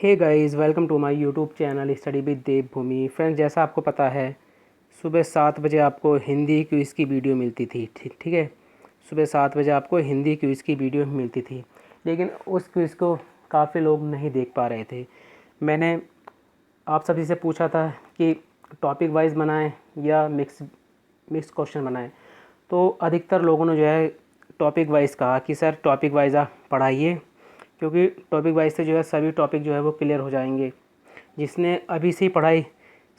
Hey guys, welcome to my YouTube channel study with Devbhoomi. Friends, जैसा आपको पता है सुबह 7 बजे आपको हिंदी क्विज़ की वीडियो मिलती थी। ठीक है, सुबह 7 बजे आपको हिंदी क्विज़ की वीडियो मिलती थी, लेकिन उस क्विज़ को काफ़ी लोग नहीं देख पा रहे थे। मैंने आप सभी से पूछा था कि टॉपिक वाइज बनाएं या मिक्स क्वेश्चन बनाएं, तो अधिकतर लोगों ने जो है टॉपिक वाइज कहा कि सर टॉपिक वाइज आप पढ़ाइए, क्योंकि टॉपिक वाइज से जो है सभी टॉपिक जो है वो क्लियर हो जाएंगे। जिसने अभी से ही पढ़ाई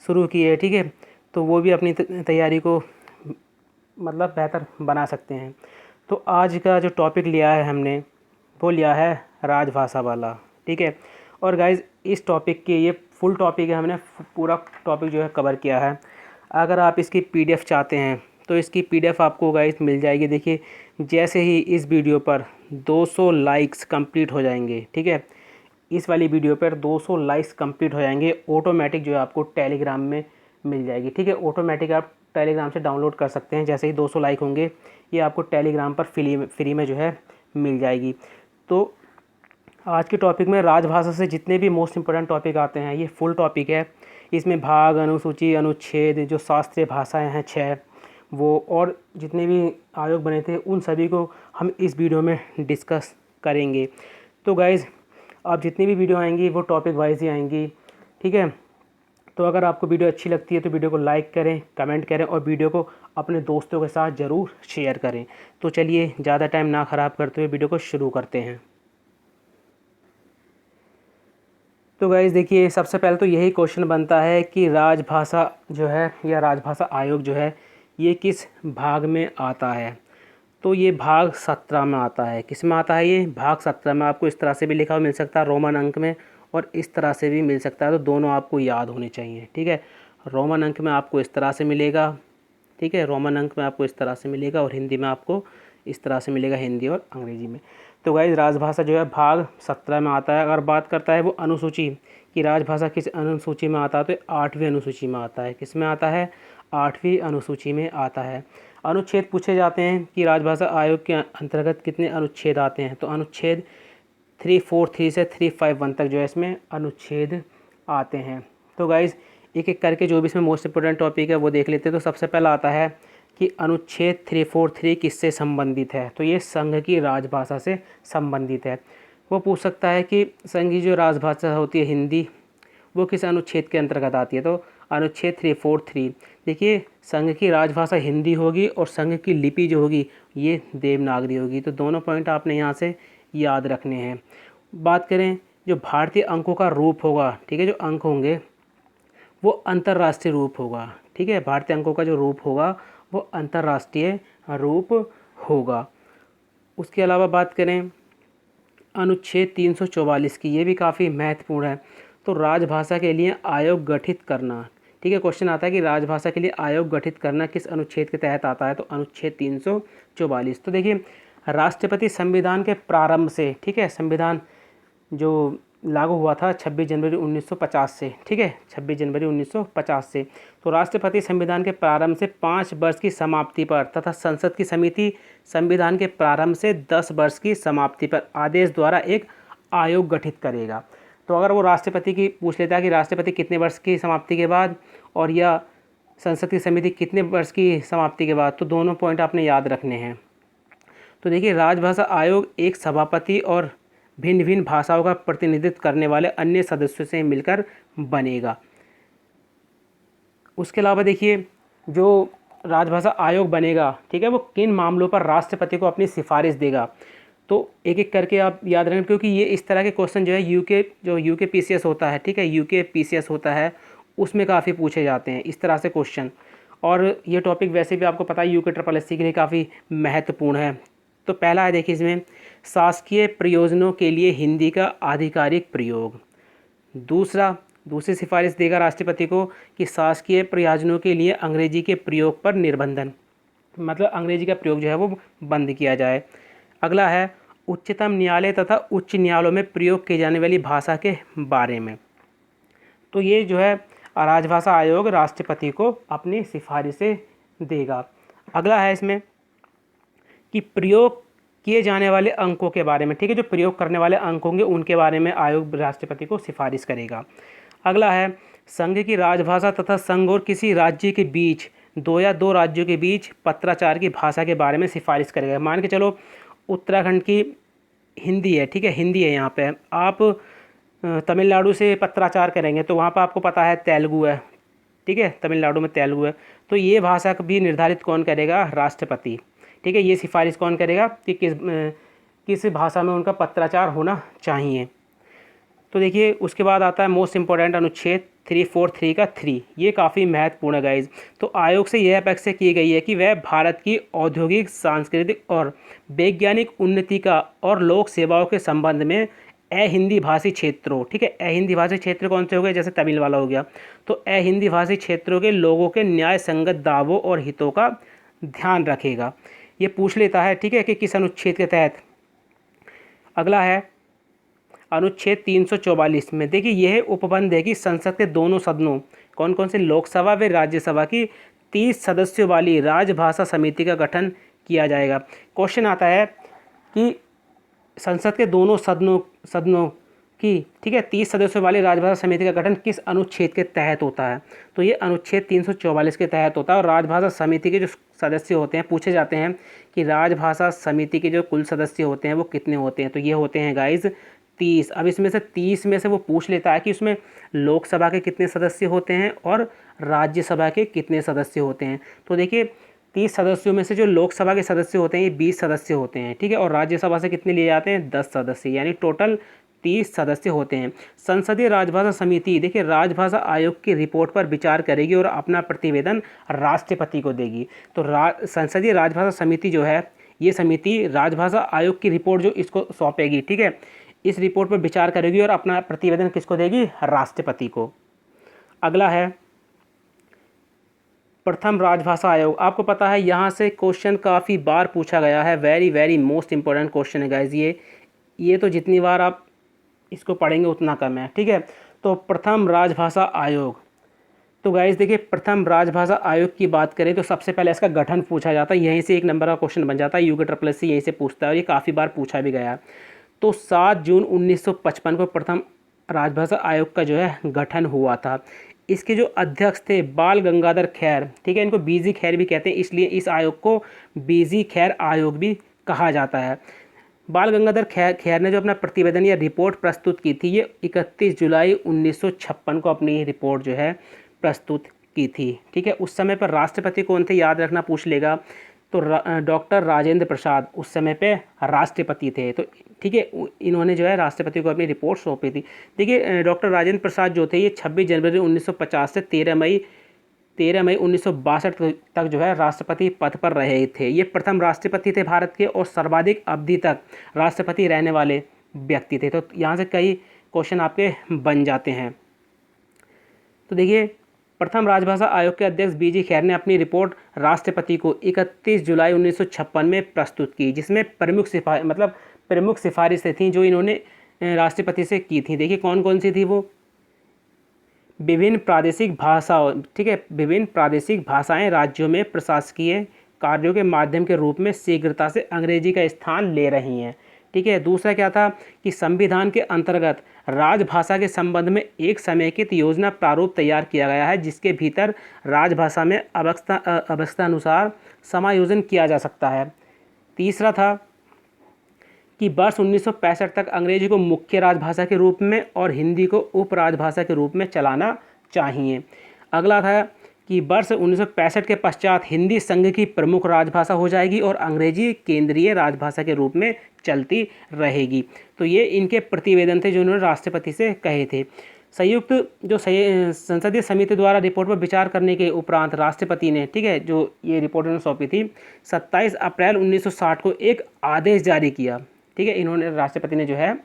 शुरू की है, ठीक है, तो वो भी अपनी तैयारी को मतलब बेहतर बना सकते हैं। तो आज का जो टॉपिक लिया है हमने वो लिया है राजभाषा वाला। ठीक है, और गाइज़ इस टॉपिक के ये फुल टॉपिक है, हमने पूरा टॉपिक जो है कवर किया है। अगर आप इसकी पीडीएफ चाहते हैं तो इसकी पीडीएफ आपको गाइस मिल जाएगी। देखिए, जैसे ही इस वीडियो पर 200 लाइक्स कंप्लीट हो जाएंगे, ठीक है, इस वाली वीडियो पर 200 लाइक्स कंप्लीट हो जाएंगे, ऑटोमेटिक जो है आपको टेलीग्राम में मिल जाएगी। ठीक है, ऑटोमेटिक आप टेलीग्राम से डाउनलोड कर सकते हैं। जैसे ही 200 लाइक होंगे ये आपको टेलीग्राम पर फ्री में जो है मिल जाएगी। तो आज के टॉपिक में राजभाषा से जितने भी मोस्ट इंपॉर्टेंट टॉपिक आते हैं ये फुल टॉपिक है। इसमें भाग, अनुसूची, अनुच्छेद, जो शास्त्रीय भाषाएं हैं 6, वो और जितने भी आयोग बने थे उन सभी को हम इस वीडियो में डिस्कस करेंगे। तो गाइज़ आप जितनी भी वीडियो आएंगी वो टॉपिक वाइज ही आएंगी। ठीक है, तो अगर आपको वीडियो अच्छी लगती है तो वीडियो को लाइक करें, कमेंट करें और वीडियो को अपने दोस्तों के साथ ज़रूर शेयर करें। तो चलिए ज़्यादा टाइम ना ख़राब करते हुए वीडियो को शुरू करते हैं। तो गाइज़ देखिए, सबसे पहले तो यही क्वेश्चन बनता है कि राजभाषा जो है या राजभाषा आयोग जो है ये किस भाग में आता है। तो ये भाग 17 में आता है। किस में आता है? ये भाग 17 में। आपको इस तरह से भी लिखा हुआ मिल सकता है रोमन अंक में, और इस तरह से भी मिल सकता है, तो दोनों आपको याद होने चाहिए। ठीक है, रोमन अंक में आपको इस तरह से मिलेगा, ठीक है, रोमन अंक में आपको इस तरह से मिलेगा, और हिंदी में आपको इस तरह से मिलेगा, हिंदी और अंग्रेजी में। तो गाइस राजभाषा जो है भाग 17 में आता है। अगर बात करता है वो अनुसूची कि राजभाषा किस अनुसूची में आता है, तो 8वीं अनुसूची में आता है। किस में आता है? 8वीं अनुसूची में आता है। अनुच्छेद पूछे जाते हैं कि राजभाषा आयोग के अंतर्गत कितने अनुच्छेद आते हैं, तो अनुच्छेद 343 से 351 तक जो है इसमें अनुच्छेद आते हैं। तो गाइज़ एक एक करके जो भी इसमें मोस्ट इंपोर्टेंट टॉपिक है वो देख लेते हैं। तो सबसे पहला आता है कि अनुच्छेद 343 किससे संबंधित है, तो ये संघ की राजभाषा से संबंधित है। वो पूछ सकता है कि संघ की जो राजभाषा होती है हिंदी, वो किस अनुच्छेद के अंतर्गत आती है, तो अनुच्छेद 343। देखिए, संघ की राजभाषा हिंदी होगी और संघ की लिपि जो होगी ये देवनागरी होगी। तो दोनों पॉइंट आपने यहाँ से याद रखने हैं। बात करें जो भारतीय अंकों का रूप होगा, ठीक है, जो अंक होंगे वो अंतर्राष्ट्रीय रूप होगा। ठीक है, भारतीय अंकों का जो रूप होगा वो अंतर्राष्ट्रीय रूप होगा। उसके अलावा बात करें अनुच्छेद 344 की, ये भी काफ़ी महत्वपूर्ण है। तो राजभाषा के लिए आयोग गठित करना, ठीक है, क्वेश्चन आता है कि राजभाषा के लिए आयोग गठित करना किस अनुच्छेद के तहत आता है, तो अनुच्छेद 344। तो देखिए, राष्ट्रपति संविधान के प्रारंभ से, ठीक है, संविधान जो लागू हुआ था 26 जनवरी 1950 से, ठीक है, 26 जनवरी 1950 से। तो राष्ट्रपति संविधान के प्रारंभ से 5 वर्ष की समाप्ति पर तथा संसद की समिति संविधान के प्रारंभ से 10 वर्ष की समाप्ति पर आदेश द्वारा एक आयोग गठित करेगा। तो अगर वो राष्ट्रपति की पूछ लेता है कि राष्ट्रपति कितने वर्ष की समाप्ति के बाद और या संसद की समिति कितने वर्ष की समाप्ति के बाद, तो दोनों पॉइंट आपने याद रखने हैं। तो देखिए, राजभाषा आयोग एक सभापति और भिन्न भिन्न भाषाओं का प्रतिनिधित्व करने वाले अन्य सदस्यों से मिलकर बनेगा। उसके अलावा देखिए, जो राजभाषा आयोग बनेगा, ठीक है, वो किन मामलों पर राष्ट्रपति को अपनी सिफारिश देगा, तो एक एक करके आप याद रखें, क्योंकि ये इस तरह के क्वेश्चन जो है यूके पीसीएस होता है, ठीक है, यूके पीसीएस होता है, उसमें काफ़ी पूछे जाते हैं इस तरह से क्वेश्चन। और ये टॉपिक वैसे भी आपको पता है यूके SSS के लिए काफ़ी महत्वपूर्ण है। तो पहला है, देखिए इसमें शासकीय प्रयोजनों के लिए हिंदी का आधिकारिक प्रयोग। दूसरी सिफारिश देगा राष्ट्रपति को कि शासकीय प्रयोजनों के लिए अंग्रेजी के प्रयोग पर निर्बंधन, मतलब अंग्रेजी का प्रयोग जो है वो बंद किया जाए। अगला है उच्चतम न्यायालय तथा उच्च न्यायालयों में प्रयोग की जाने वाली भाषा के बारे में। तो ये जो है राजभाषा आयोग राष्ट्रपति को अपनी सिफारिशें देगा। अगला है इसमें कि प्रयोग किए जाने वाले अंकों के बारे में, ठीक है, जो प्रयोग करने वाले अंक होंगे उनके बारे में आयोग राष्ट्रपति को सिफारिश करेगा। अगला है संघ की राजभाषा तथा संघ और किसी राज्य के बीच दो या दो राज्यों के बीच पत्राचार की भाषा के बारे में सिफारिश करेगा। मान के चलो उत्तराखंड की हिंदी है, ठीक है, हिंदी है, यहाँ पे आप तमिलनाडु से पत्राचार करेंगे तो वहाँ पर आपको पता है तेलुगु है, ठीक है, तमिलनाडु में तेलुगु है, तो ये भाषा भी निर्धारित कौन करेगा? राष्ट्रपति। ठीक है, ये सिफारिश कौन करेगा कि किस भाषा में उनका पत्राचार होना चाहिए। तो देखिए उसके बाद आता है मोस्ट इम्पोर्टेंट अनुच्छेद 343 का 3, ये काफ़ी महत्वपूर्ण है गाइज। तो आयोग से यह अपेक्षा की गई है कि वह भारत की औद्योगिक, सांस्कृतिक और वैज्ञानिक उन्नति का और लोक सेवाओं के संबंध में अहिंदी भाषी क्षेत्रों, ठीक है, अहिंदी भाषी क्षेत्र कौन से हो गए? जैसे तमिल वाला हो गया, तो अहिंदी भाषी क्षेत्रों के लोगों के न्याय संगत दावों और हितों का ध्यान रखेगा। ये पूछ लेता है, ठीक है, कि किस अनुच्छेद के तहत। अगला है अनुच्छेद 344 में, देखिए यह उपबंध है कि संसद के दोनों सदनों, कौन कौन से, लोकसभा व राज्यसभा की 30 सदस्यों वाली राजभाषा समिति का गठन किया जाएगा। क्वेश्चन आता है कि संसद के दोनों सदनों की, ठीक है, 30 सदस्यों वाली राजभाषा समिति का गठन किस अनुच्छेद के तहत होता है? तो ये अनुच्छेद 344 के तहत होता है। और राजभाषा समिति के जो सदस्य होते हैं, पूछे जाते हैं कि राजभाषा समिति के जो कुल सदस्य होते हैं वो कितने होते हैं? तो ये होते हैं गाइज 30। अब इसमें से 30 में से वो पूछ लेता है कि उसमें लोकसभा के कितने सदस्य होते हैं और राज्यसभा के कितने सदस्य होते हैं। तो देखिए 30 सदस्यों में से जो लोकसभा के सदस्य होते हैं ये 20 सदस्य होते हैं, ठीक है, और राज्यसभा से कितने लिए जाते हैं? 10 सदस्य, यानी टोटल 30 सदस्य होते हैं। संसदीय राजभाषा समिति, देखिए राजभाषा आयोग की रिपोर्ट पर विचार करेगी और अपना प्रतिवेदन राष्ट्रपति को देगी। तो संसदीय राजभाषा समिति जो है, ये समिति राजभाषा आयोग की रिपोर्ट जो इसको सौंपेगी, ठीक है, इस रिपोर्ट पर विचार करेगी और अपना प्रतिवेदन किसको देगी? राष्ट्रपति को। अगला है प्रथम राजभाषा आयोग। आपको पता है यहाँ से क्वेश्चन काफ़ी बार पूछा गया है, very very most important question है गाइज। ये तो जितनी बार आप इसको पढ़ेंगे उतना कम है, ठीक है। तो प्रथम राजभाषा आयोग, तो गाइज देखिए प्रथम राजभाषा आयोग की बात करें तो सबसे पहले इसका गठन पूछा जाता है, यहीं से एक नंबर का क्वेश्चन बन जाता है, यूके SSS यहीं से पूछता है और ये काफ़ी बार पूछा भी गया। तो 7 जून 1955 को प्रथम राजभाषा आयोग का जो है गठन हुआ था। इसके जो अध्यक्ष थे बाल गंगाधर खैर, ठीक है, इनको बीजी खैर भी कहते हैं, इसलिए इस आयोग को बीजी खैर आयोग भी कहा जाता है। बाल गंगाधर खैर ने जो अपना प्रतिवेदन या रिपोर्ट प्रस्तुत की थी, ये 31 जुलाई 1956 को अपनी रिपोर्ट जो है प्रस्तुत की थी, ठीक है। उस समय पर राष्ट्रपति कौन थे? याद रखना, पूछ लेगा। तो डॉक्टर राजेंद्र प्रसाद उस समय पे राष्ट्रपति थे, तो ठीक है, इन्होंने जो है राष्ट्रपति को अपनी रिपोर्ट सौंपी थी। देखिए डॉक्टर राजेंद्र प्रसाद जो थे ये 26 जनवरी 1950 से 13 मई 1962 तक जो है राष्ट्रपति पद पर रहे थे। ये प्रथम राष्ट्रपति थे भारत के और सर्वाधिक अवधि तक राष्ट्रपति रहने वाले व्यक्ति थे। तो यहाँ से कई क्वेश्चन आपके बन जाते हैं। तो देखिए प्रथम राजभाषा आयोग के अध्यक्ष बीजी खैर ने अपनी रिपोर्ट राष्ट्रपति को 31 जुलाई 1956 में प्रस्तुत की, जिसमें प्रमुख सिफारिशें थीं जो इन्होंने राष्ट्रपति से की थी। देखिए कौन कौन सी थी वो? विभिन्न प्रादेशिक भाषाओं, ठीक है, विभिन्न प्रादेशिक भाषाएं राज्यों में प्रशासकीय कार्यों के माध्यम के रूप में शीघ्रता से अंग्रेजी का स्थान ले रही हैं, ठीक है। दूसरा क्या था कि संविधान के अंतर्गत राजभाषा के संबंध में एक समेकित योजना प्रारूप तैयार किया गया है, जिसके भीतर राजभाषा में अवस्था अनुसार समायोजन किया जा सकता है। तीसरा था कि वर्ष 1965 तक अंग्रेजी को मुख्य राजभाषा के रूप में और हिंदी को उपराजभाषा के रूप में चलाना चाहिए। अगला था कि वर्ष 1965 के पश्चात हिंदी संघ की प्रमुख राजभाषा हो जाएगी और अंग्रेजी केंद्रीय राजभाषा के रूप में चलती रहेगी। तो ये इनके प्रतिवेदन थे जो उन्होंने राष्ट्रपति से कहे थे। संयुक्त जो संसदीय समिति द्वारा रिपोर्ट पर विचार करने के उपरांत राष्ट्रपति ने, ठीक है, जो ये रिपोर्ट उन्होंने सौंपी थी, 27 अप्रैल 1960 को एक आदेश जारी किया, ठीक है। इन्होंने राष्ट्रपति ने जो है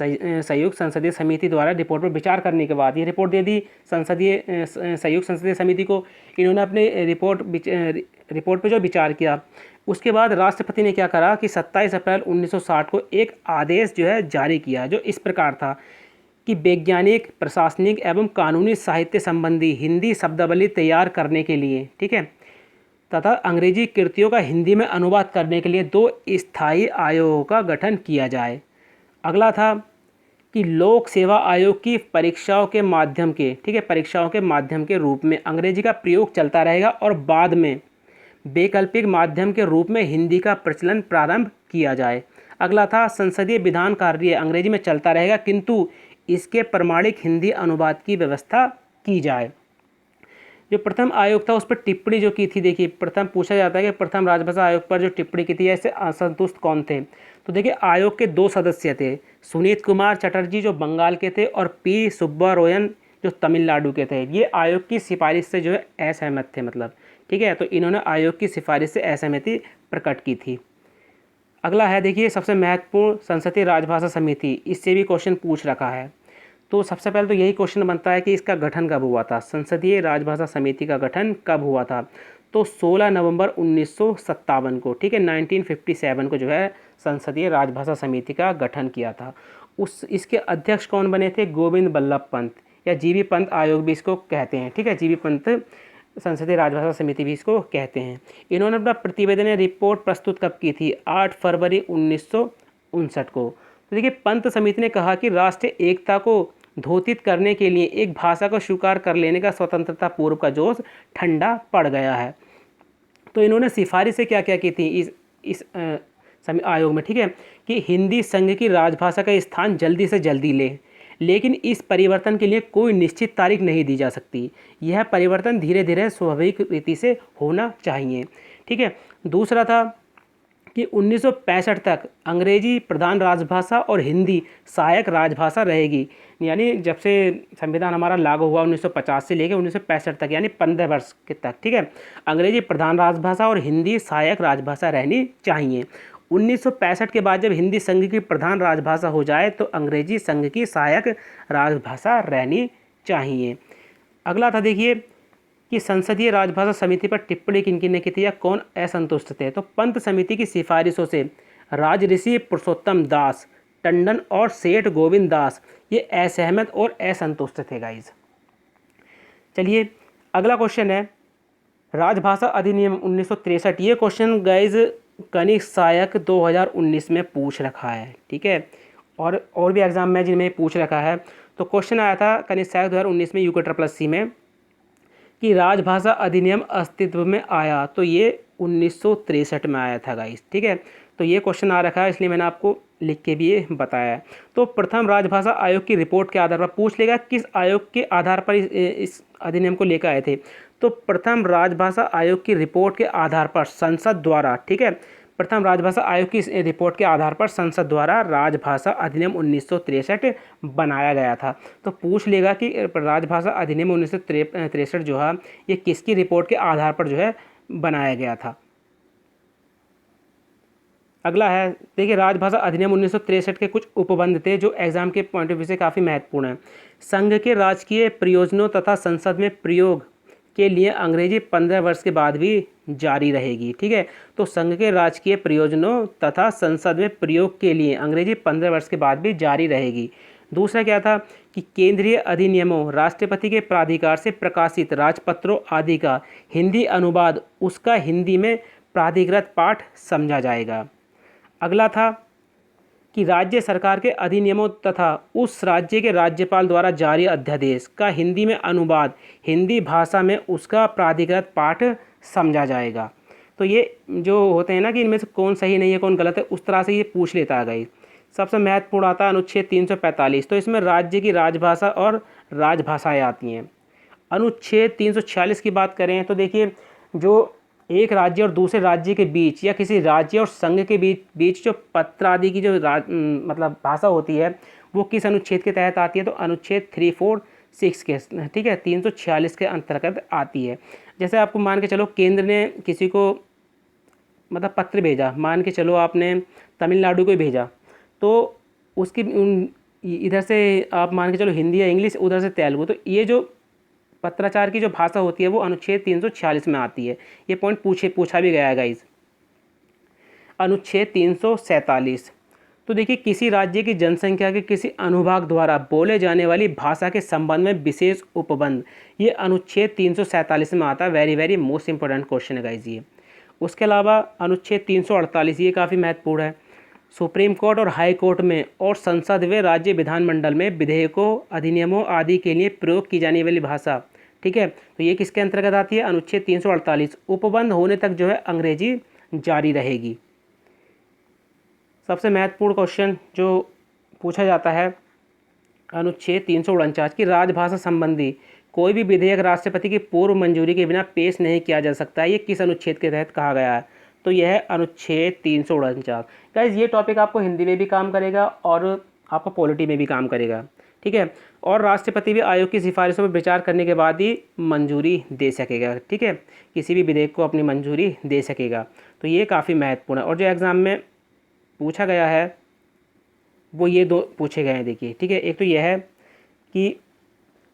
संयुक्त संसदीय समिति द्वारा रिपोर्ट पर विचार करने के बाद ये रिपोर्ट दे दी संयुक्त संसदीय समिति को। इन्होंने अपने रिपोर्ट पे जो विचार किया, उसके बाद राष्ट्रपति ने क्या करा कि 27 अप्रैल 1960 को एक आदेश जो है जारी किया, जो इस प्रकार था कि वैज्ञानिक, प्रशासनिक एवं कानूनी साहित्य संबंधी हिंदी शब्दावली तैयार करने के लिए, ठीक है, तथा अंग्रेजी कृतियों का हिंदी में अनुवाद करने के लिए 2 स्थायी आयोगों का गठन किया जाए। अगला था कि लोक सेवा आयोग की परीक्षाओं के माध्यम के, ठीक है, परीक्षाओं के माध्यम के रूप में अंग्रेजी का प्रयोग चलता रहेगा और बाद में वैकल्पिक माध्यम के रूप में हिंदी का प्रचलन प्रारंभ किया जाए। अगला था संसदीय विधान कार्य अंग्रेजी में चलता रहेगा किंतु इसके प्रमाणिक हिंदी अनुवाद की व्यवस्था की जाए। जो प्रथम आयोग था उस पर टिप्पणी जो की थी, देखिए प्रथम पूछा जाता है कि प्रथम राजभाषा आयोग पर जो टिप्पणी की थी ऐसे असंतुष्ट कौन थे। तो देखिए आयोग के 2 सदस्य थे, सुनीत कुमार चटर्जी जो बंगाल के थे और पी सुब्बारोयन जो तमिलनाडु के थे। ये आयोग की सिफारिश से जो है असहमत थे, मतलब ठीक है, तो इन्होंने आयोग की सिफारिश से असहमति प्रकट की थी। अगला है देखिए सबसे महत्वपूर्ण संसदीय राजभाषा समिति, इससे भी क्वेश्चन पूछ रखा है। तो सबसे पहले तो यही क्वेश्चन बनता है कि इसका गठन कब हुआ था, संसदीय राजभाषा समिति का गठन कब हुआ था। तो 16 नवंबर 1957 को, ठीक है, 1957 को जो है संसदीय राजभाषा समिति का गठन किया था। इसके अध्यक्ष कौन बने थे, गोविंद बल्लभ पंत या जीबी पंत आयोग भी इसको कहते हैं, ठीक है, जीबी पंत संसदीय राजभाषा समिति भी इसको कहते हैं। इन्होंने अपना प्रतिवेदन रिपोर्ट प्रस्तुत कब की थी, 8 फरवरी 1959 को। तो देखिए पंत समिति ने कहा कि राष्ट्रीय एकता को धोतित करने के लिए एक भाषा को स्वीकार कर लेने का स्वतंत्रता पूर्व का जोश ठंडा पड़ गया है। तो इन्होंने सिफारिशें क्या क्या की थी इस आयोग में, ठीक है, कि हिंदी संघ की राजभाषा का स्थान जल्दी से जल्दी ले, लेकिन इस परिवर्तन के लिए कोई निश्चित तारीख नहीं दी जा सकती। यह परिवर्तन धीरे धीरे स्वाभाविक रीति से होना चाहिए, ठीक है। दूसरा था कि 1965 तक अंग्रेजी प्रधान राजभाषा और हिंदी सहायक राजभाषा रहेगी। यानी जब से संविधान हमारा लागू हुआ 1950 से लेकर 1965 तक, यानी 15 वर्ष के तक, ठीक है, अंग्रेजी प्रधान राजभाषा और हिंदी सहायक राजभाषा रहनी चाहिए। 1965 के बाद जब हिंदी संघ की प्रधान राजभाषा हो जाए तो अंग्रेजी संघ की सहायक राजभाषा रहनी चाहिए। अगला था देखिए कि संसदीय राजभाषा समिति पर टिप्पणी किन किन ने की थी या कौन असंतुष्ट थे। तो पंत समिति की सिफारिशों से राजऋषि पुरुषोत्तम दास टंडन और सेठ गोविंद दास ये असहमत और असंतुष्ट थे गाइज। चलिए अगला क्वेश्चन है राजभाषा अधिनियम 1963। ये क्वेश्चन गाइज कनिष्क सहायक 2019 में पूछ रखा है, ठीक है, और भी एग्जाम में जिनमें पूछ रखा है। तो क्वेश्चन आया था कनिष्क सहायक 2019 में UKSSC में कि राजभाषा अधिनियम अस्तित्व में आया, तो ये 1963 में आया था गाइस, ठीक है। तो ये क्वेश्चन आ रखा है, इसलिए मैंने आपको लिख के भी ये बताया है। तो प्रथम राजभाषा आयोग की रिपोर्ट के आधार पर पूछ लेगा किस आयोग के आधार पर इस अधिनियम को लेकर आए थे। तो प्रथम राजभाषा आयोग की रिपोर्ट के आधार पर संसद द्वारा, ठीक है, प्रथम राजभाषा आयोग की रिपोर्ट के आधार पर संसद द्वारा राजभाषा अधिनियम 1963 बनाया गया था। तो पूछ लेगा कि राजभाषा अधिनियम 1963 जो है ये किसकी रिपोर्ट के आधार पर जो है बनाया गया था। अगला है देखिए राजभाषा अधिनियम 1963 के कुछ उपबंध थे जो एग्जाम के पॉइंट ऑफ व्यू से काफ़ी महत्वपूर्ण है। संघ के राजकीय प्रयोजनों तथा संसद में प्रयोग के लिए अंग्रेजी 15 वर्ष के बाद भी जारी रहेगी, ठीक है। तो संघ के राजकीय प्रयोजनों तथा संसद में प्रयोग के लिए अंग्रेजी 15 वर्ष के बाद भी जारी रहेगी। दूसरा क्या था कि केंद्रीय अधिनियमों राष्ट्रपति के प्राधिकार से प्रकाशित राजपत्रों आदि का हिंदी अनुवाद उसका हिंदी में प्राधिकृत पाठ समझा जाएगा। अगला था कि राज्य सरकार के अधिनियमों तथा उस राज्य के राज्यपाल द्वारा जारी अध्यादेश का हिंदी में अनुवाद हिंदी भाषा में उसका प्राधिकृत पाठ समझा जाएगा। तो ये जो होते हैं ना कि इनमें से कौन सही नहीं है कौन गलत है, उस तरह से ये पूछ लेता है गाइस। सबसे महत्वपूर्ण आता है अनुच्छेद 345। तो इसमें राज्य की राजभाषा और राजभाषाएँ आती हैं। अनुच्छेद 346 की बात करें तो देखिए जो एक राज्य और दूसरे राज्य के बीच या किसी राज्य और संघ के बीच जो पत्र आदि की जो मतलब भाषा होती है वो किस अनुच्छेद के तहत आती है। तो अनुच्छेद 346 के, ठीक है, 346 के अंतर्गत आती है। जैसे आपको मान के चलो केंद्र ने किसी को मतलब पत्र भेजा, मान के चलो आपने तमिलनाडु को भेजा, तो उसकी इधर से आप मान के चलो हिंदी या इंग्लिश, उधर से तेलुगु, तो ये जो पत्राचार की जो भाषा होती है वो अनुच्छेद 346 में आती है। ये पॉइंट पूछा भी गया है गाइस। अनुच्छेद 347। तो देखिए किसी राज्य की जनसंख्या के किसी अनुभाग द्वारा बोले जाने वाली भाषा के संबंध में विशेष उपबंध, ये अनुच्छेद 347 में आता है। Very very most important question है गाइज ये। उसके अलावा अनुच्छेद 348 ये काफ़ी महत्वपूर्ण है। सुप्रीम कोर्ट और हाई कोर्ट में और संसद व राज्य विधानमंडल में विधेयकों, अधिनियमों आदि के लिए प्रयोग की जाने वाली भाषा, ठीक है, तो ये किसके अंतर्गत आती है? अनुच्छेद 348। उपबंध होने तक जो है अंग्रेजी जारी रहेगी। सबसे महत्वपूर्ण क्वेश्चन जो पूछा जाता है अनुच्छेद 349 की राजभाषा संबंधी कोई भी विधेयक राष्ट्रपति की पूर्व मंजूरी के बिना पेश नहीं किया जा सकता है, ये किस अनुच्छेद के तहत कहा गया है? तो यह है अनुच्छेद 349। गाइज ये टॉपिक आपको हिंदी में भी काम करेगा और आपको पॉलिटी में भी काम करेगा, ठीक है। और राष्ट्रपति भी आयोग की सिफारिशों पर विचार करने के बाद ही मंजूरी दे सकेगा, ठीक है, किसी भी विधेयक को अपनी मंजूरी दे सकेगा। तो ये काफ़ी महत्वपूर्ण है। और जो एग्ज़ाम में पूछा गया है वो ये दो पूछे गए हैं, देखिए, ठीक है। एक तो यह है कि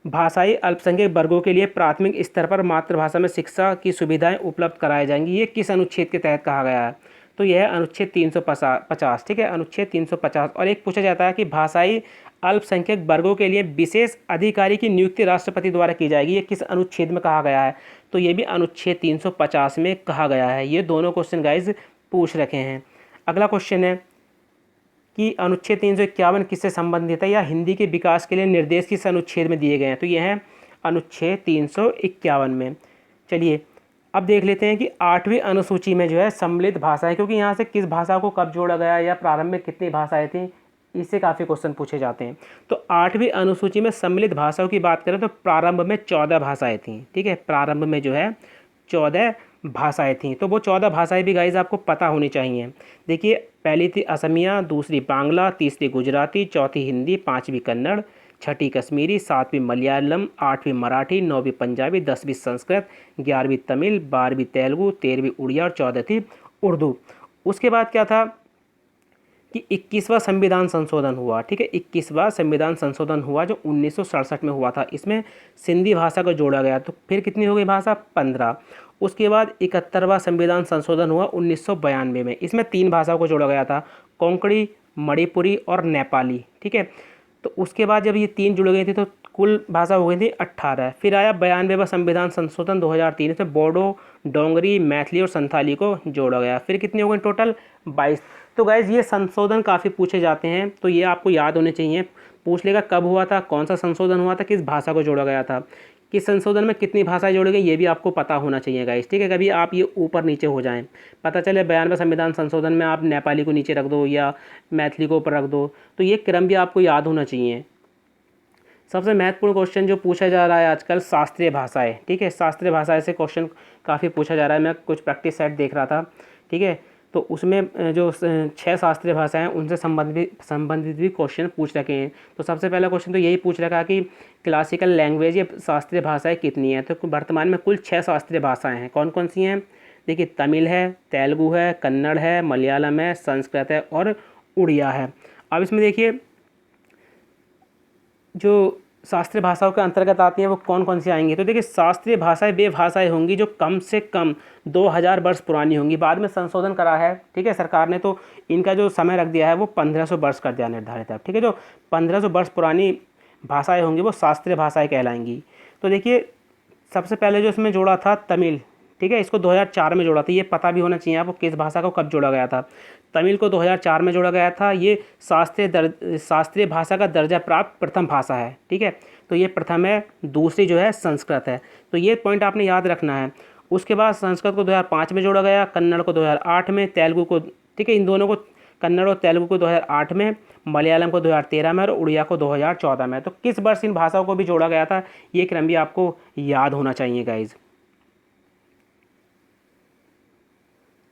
भाषाई अल्पसंख्यक वर्गों के लिए प्राथमिक स्तर पर मातृभाषा में शिक्षा की सुविधाएं उपलब्ध कराई जाएंगी, ये किस अनुच्छेद के तहत कहा गया है? तो यह है अनुच्छेद 350, ठीक है, अनुच्छेद 350। और एक पूछा जाता है कि भाषाई अल्पसंख्यक वर्गों के लिए विशेष अधिकारी की नियुक्ति राष्ट्रपति द्वारा की जाएगी, ये किस अनुच्छेद में कहा गया है? तो ये भी अनुच्छेद 350 में कहा गया है। ये दोनों क्वेश्चन गाइज पूछ रखे हैं। अगला क्वेश्चन है कि अनुच्छेद 351 किससे संबंधित है या हिंदी के विकास के लिए निर्देश किस अनुच्छेद में दिए गए हैं? तो यह है अनुच्छेद 351 में। चलिए अब देख लेते हैं कि 8वीं अनुसूची में जो है सम्मिलित भाषा है, क्योंकि यहाँ से किस भाषा को कब जोड़ा गया या प्रारंभ में कितनी भाषाएं थी, इससे काफ़ी क्वेश्चन पूछे जाते हैं। तो 8वीं अनुसूची में सम्मिलित भाषाओं की बात करें तो प्रारंभ में 14 भाषाएँ थीं, ठीक है, प्रारंभ में जो है 14 भाषाएं थीं। तो वो 14 भाषाएं भी गाइज आपको पता होनी चाहिए। देखिए पहली थी असमिया, दूसरी बांग्ला, तीसरी गुजराती, चौथी हिंदी, पाँचवीं कन्नड़, छठी कश्मीरी, सातवीं मलयालम, आठवीं मराठी, नौवीं पंजाबी, 10वीं संस्कृत, 11वीं तमिल, 12वीं तेलुगु, 13वीं उड़िया और 14 थी उर्दू। उसके बाद क्या था कि 21वां संविधान संशोधन हुआ, ठीक है, 21वां संविधान संशोधन हुआ जो 1967 में हुआ था। इसमें सिंधी भाषा को जोड़ा गया, तो फिर कितनी हो गई भाषा? 15। उसके बाद 71वां संविधान संशोधन हुआ 1992 में। इसमें 3 भाषाओं को जोड़ा गया था, कोंकणी, मणिपुरी और नेपाली, ठीक है। तो उसके बाद जब ये 3 जुड़ गई थी तो कुल भाषा हो गई थी 18। फिर आया 92वां संविधान संशोधन 2003 से बोडो, डोंगरी, मैथिली और संथाली को जोड़ा गया। फिर कितनी हो गई टोटल? 22। तो गाइज ये संशोधन काफ़ी पूछे जाते हैं, तो ये आपको याद होने चाहिए। पूछ लेगा कब हुआ था, कौन सा संशोधन हुआ था, किस भाषा को जोड़ा गया था, किस संशोधन में कितनी भाषाएं जोड़ी गई, ये भी आपको पता होना चाहिए गाइस, ठीक है। कभी आप ये ऊपर नीचे हो जाएं, पता चले 92वें संविधान संशोधन में आप नेपाली को नीचे रख दो या मैथिली को ऊपर रख दो, तो ये क्रम भी आपको याद होना चाहिए। सबसे महत्वपूर्ण क्वेश्चन जो पूछा जा रहा है आजकल, शास्त्रीय भाषाएं, ठीक है, शास्त्रीय भाषाएं से क्वेश्चन काफ़ी पूछा जा रहा है। मैं कुछ प्रैक्टिस सेट देख रहा था, ठीक है, तो उसमें जो 6 शास्त्रीय भाषाएं हैं उनसे संबंधित भी क्वेश्चन पूछ रखे हैं। तो सबसे पहला क्वेश्चन तो यही पूछ रखा है कि क्लासिकल लैंग्वेज या शास्त्रीय भाषाएं कितनी हैं? तो वर्तमान में कुल 6 शास्त्रीय भाषाएं हैं। कौन कौन सी हैं? देखिए तमिल है, तेलुगु है, कन्नड़ है, मलयालम है, संस्कृत है और उड़िया है। अब इसमें देखिए जो शास्त्रीय भाषाओं के अंतर्गत आती हैं वो कौन कौन सी आएंगी? तो देखिए शास्त्रीय भाषाएं वे भाषाएं होंगी जो कम से कम 2000 वर्ष पुरानी होंगी। बाद में संशोधन करा है, ठीक है, सरकार ने, तो इनका जो समय रख दिया है वो 1500 वर्ष कर दिया निर्धारित है, ठीक है। जो 1500 वर्ष पुरानी भाषाएं होंगी वो शास्त्रीय भाषाएं कहलाएंगी। तो देखिए सबसे पहले जो इसमें जोड़ा था तमिल, ठीक है, इसको 2004 में जोड़ा था। ये पता भी होना चाहिए आपको किस भाषा को कब जोड़ा गया था। तमिल को 2004 में जोड़ा गया था। ये शास्त्रीय भाषा का दर्जा प्राप्त प्रथम भाषा है, ठीक है, तो ये प्रथम है। दूसरी जो है संस्कृत है, तो ये पॉइंट आपने याद रखना है। उसके बाद संस्कृत को 2005 में जोड़ा गया, कन्नड़ को 2008 में, तेलुगु को, ठीक है, इन दोनों को, कन्नड़ और तेलुगु को 2008 में, मलयालम को 2013 में और उड़िया को 2014 में। तो किस वर्ष इन भाषाओं को भी जोड़ा गया था, ये क्रम भी आपको याद होना चाहिए गाइज।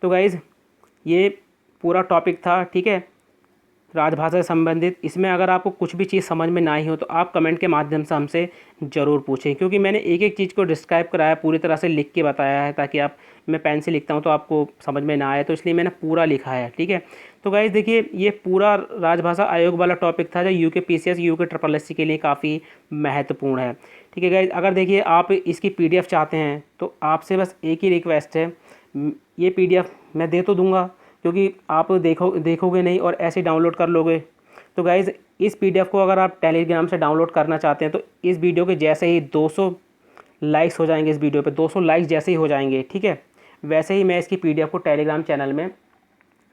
तो गाइज़ ये पूरा टॉपिक था, ठीक है, राजभाषा से संबंधित। इसमें अगर आपको कुछ भी चीज़ समझ में ना आई हो तो आप कमेंट के माध्यम से हमसे ज़रूर पूछें, क्योंकि मैंने एक एक चीज़ को डिस्क्राइब कराया, पूरी तरह से लिख के बताया है, ताकि आप, मैं पेन से लिखता हूँ तो आपको समझ में ना आए, तो इसलिए मैंने पूरा लिखा है, ठीक है। तो गाइज़ देखिए ये पूरा राजभाषा आयोग वाला टॉपिक था जो यूके पीसीएस, यूके SSS के लिए काफ़ी महत्वपूर्ण है, ठीक है गाइज़। अगर देखिए आप इसकी PDF चाहते हैं तो आपसे बस एक ही रिक्वेस्ट है, ये PDF मैं दे तो दूंगा, क्योंकि आप देखोगे नहीं और ऐसे डाउनलोड कर लोगे। तो गाइज़ इस PDF को अगर आप टेलीग्राम से डाउनलोड करना चाहते हैं तो इस वीडियो के जैसे ही 200 लाइक्स हो जाएंगे, इस वीडियो पे 200 लाइक्स जैसे ही हो जाएंगे, ठीक है, वैसे ही मैं इसकी PDF को टेलीग्राम चैनल में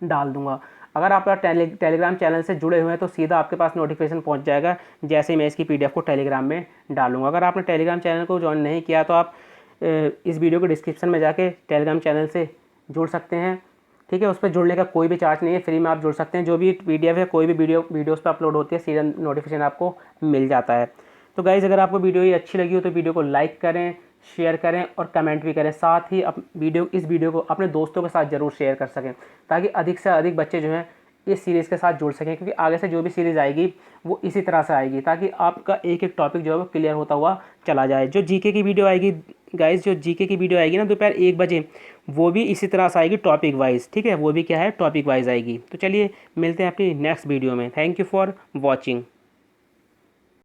डाल दूंगा। अगर आप टेलीग्राम चैनल से जुड़े हुए हैं तो सीधा आपके पास नोटिफिकेशन पहुंच जाएगा जैसे ही मैं इसकी PDF को टेलीग्राम में डालूंगा। अगर आपने टेलीग्राम चैनल को ज्वाइन नहीं किया तो आप इस वीडियो के डिस्क्रिप्शन में जाके टेलीग्राम चैनल से जुड़ सकते हैं, ठीक है। उस पर जुड़ने का कोई भी चार्ज नहीं है, फ्री में आप जुड़ सकते हैं। जो भी PDF है, कोई भी वीडियोस पर अपलोड होती है, सीधा नोटिफिकेशन आपको मिल जाता है। तो गाइज़ अगर आपको वीडियो ये अच्छी लगी हो तो वीडियो को लाइक करें, शेयर करें और कमेंट भी करें। साथ ही इस वीडियो को अपने दोस्तों के साथ ज़रूर शेयर कर सकें ताकि अधिक से अधिक बच्चे जो हैं इस सीरीज़ के साथ जुड़ सकें, क्योंकि आगे से जो भी सीरीज़ आएगी वो इसी तरह से आएगी ताकि आपका एक एक टॉपिक जो है वो क्लियर होता हुआ चला जाए। जो GK की वीडियो आएगी गाइज़, जो GK की वीडियो आएगी ना दोपहर 1 बजे, वो भी इसी तरह से आएगी टॉपिक वाइज, ठीक है। वो भी क्या है, टॉपिक वाइज आएगी। तो चलिए मिलते हैं अपनी नेक्स्ट वीडियो में। Thank you for watching.